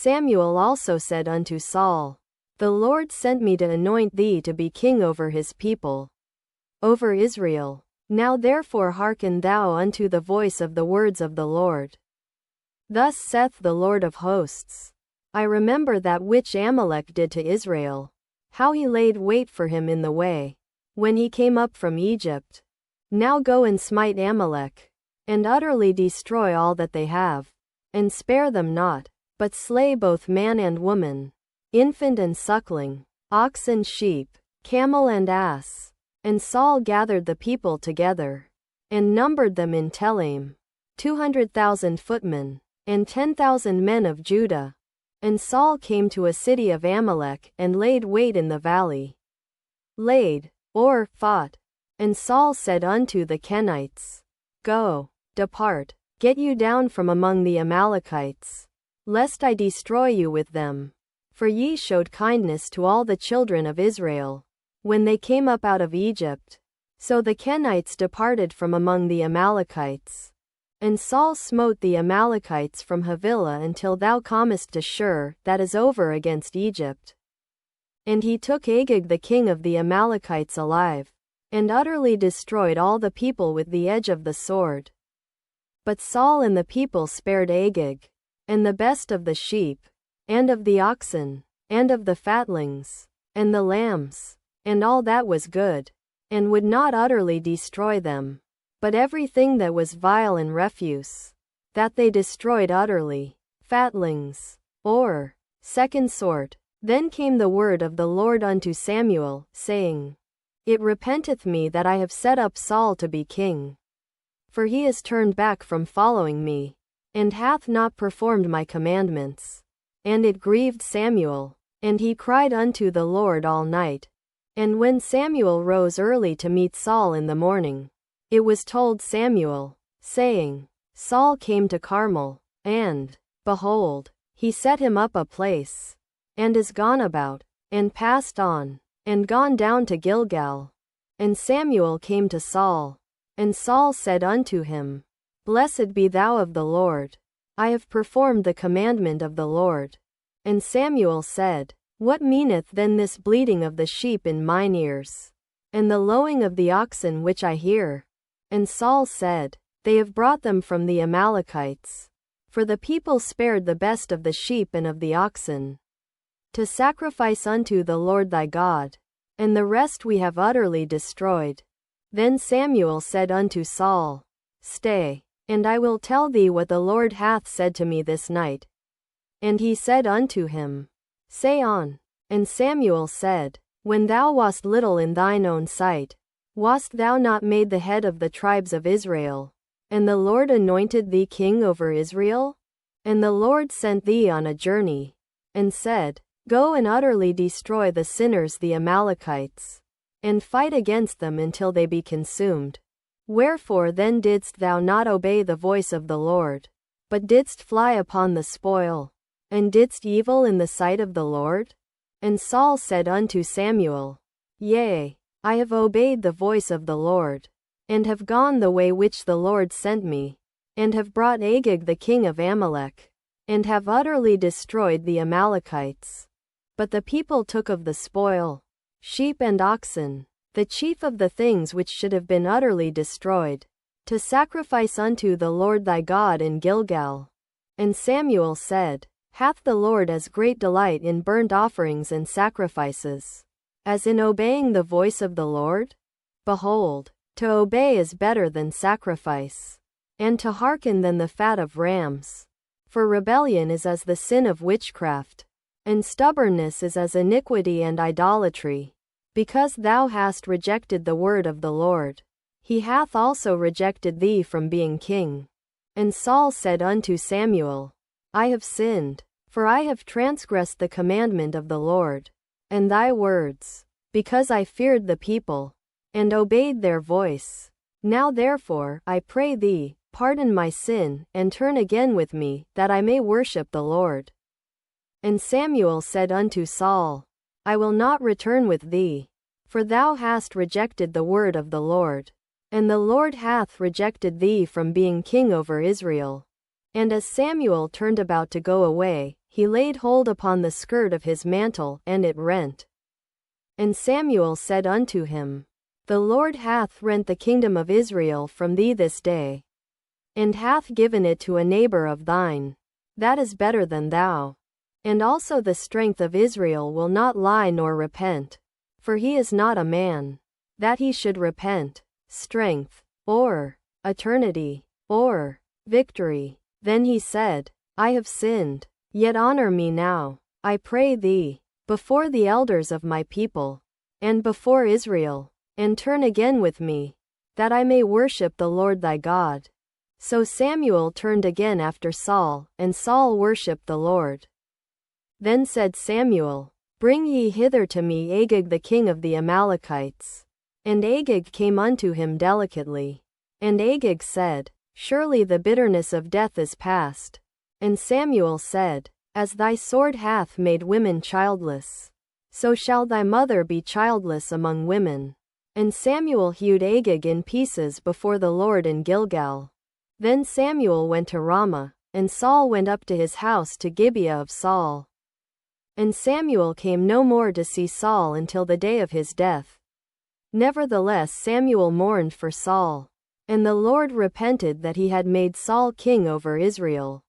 Samuel also said unto Saul, The Lord sent me to anoint thee to be king over his people, over Israel. Now therefore hearken thou unto the voice of the words of the Lord. Thus saith the Lord of hosts, I remember that which Amalek did to Israel, how he laid wait for him in the way, when he came up from Egypt. Now go and smite Amalek, and utterly destroy all that they have, and spare them not, but slay both man and woman, infant and suckling, ox and sheep, camel and ass. And Saul gathered the people together, and numbered them in Telaim, 200,000 footmen, and 10,000 men of Judah. And Saul came to a city of Amalek, and laid wait in the valley. Laid, or fought. And Saul said unto the Kenites, Go, depart, get you down from among the Amalekites, lest I destroy you with them. For ye showed kindness to all the children of Israel, when they came up out of Egypt. So the Kenites departed from among the Amalekites. And Saul smote the Amalekites from Havilah until thou comest to Shur, that is over against Egypt. And he took Agag the king of the Amalekites alive, and utterly destroyed all the people with the edge of the sword. But Saul and the people spared Agag, and the best of the sheep, and of the oxen, and of the fatlings, and the lambs, and all that was good, and would not utterly destroy them, but everything that was vile and refuse, that they destroyed utterly. Fatlings, or second sort. Then came the word of the Lord unto Samuel, saying, It repenteth me that I have set up Saul to be king. For he is turned back from following me, and hath not performed my commandments. And it grieved Samuel, and he cried unto the Lord all night. And when Samuel rose early to meet Saul in the morning, it was told Samuel, saying, Saul came to Carmel, and, behold, he set him up a place, and is gone about, and passed on, and gone down to Gilgal. And Samuel came to Saul, and Saul said unto him, Blessed be thou of the Lord. I have performed the commandment of the Lord. And Samuel said, What meaneth then this bleating of the sheep in mine ears, and the lowing of the oxen which I hear? And Saul said, They have brought them from the Amalekites. For the people spared the best of the sheep and of the oxen, to sacrifice unto the Lord thy God, and the rest we have utterly destroyed. Then Samuel said unto Saul, Stay, and I will tell thee what the Lord hath said to me this night. And he said unto him, Say on. And Samuel said, When thou wast little in thine own sight, wast thou not made the head of the tribes of Israel? And the Lord anointed thee king over Israel? And the Lord sent thee on a journey, and said, Go and utterly destroy the sinners the Amalekites, and fight against them until they be consumed. Wherefore then didst thou not obey the voice of the Lord, but didst fly upon the spoil, and didst evil in the sight of the Lord? And Saul said unto Samuel, Yea, I have obeyed the voice of the Lord, and have gone the way which the Lord sent me, and have brought Agag the king of Amalek, and have utterly destroyed the Amalekites. But the people took of the spoil, sheep and oxen, the chief of the things which should have been utterly destroyed, to sacrifice unto the Lord thy God in Gilgal. And Samuel said, Hath the Lord as great delight in burnt offerings and sacrifices, as in obeying the voice of the Lord? Behold, to obey is better than sacrifice, and to hearken than the fat of rams. For rebellion is as the sin of witchcraft, and stubbornness is as iniquity and idolatry. Because thou hast rejected the word of the Lord, he hath also rejected thee from being king. And Saul said unto Samuel, I have sinned, for I have transgressed the commandment of the Lord, and thy words, because I feared the people, and obeyed their voice. Now therefore, I pray thee, pardon my sin, and turn again with me, that I may worship the Lord. And Samuel said unto Saul, I will not return with thee, for thou hast rejected the word of the Lord, and the Lord hath rejected thee from being king over Israel. And as Samuel turned about to go away, he laid hold upon the skirt of his mantle, and it rent. And Samuel said unto him, The Lord hath rent the kingdom of Israel from thee this day, and hath given it to a neighbor of thine, that is better than thou. And also the strength of Israel will not lie nor repent, for he is not a man, that he should repent. Strength, or eternity, or victory. Then he said, I have sinned, yet honor me now, I pray thee, before the elders of my people, and before Israel, and turn again with me, that I may worship the Lord thy God. So Samuel turned again after Saul, and Saul worshipped the Lord. Then said Samuel, Bring ye hither to me Agag the king of the Amalekites. And Agag came unto him delicately. And Agag said, Surely the bitterness of death is past. And Samuel said, As thy sword hath made women childless, so shall thy mother be childless among women. And Samuel hewed Agag in pieces before the Lord in Gilgal. Then Samuel went to Ramah, and Saul went up to his house to Gibeah of Saul. And Samuel came no more to see Saul until the day of his death. Nevertheless Samuel mourned for Saul. And the Lord repented that he had made Saul king over Israel.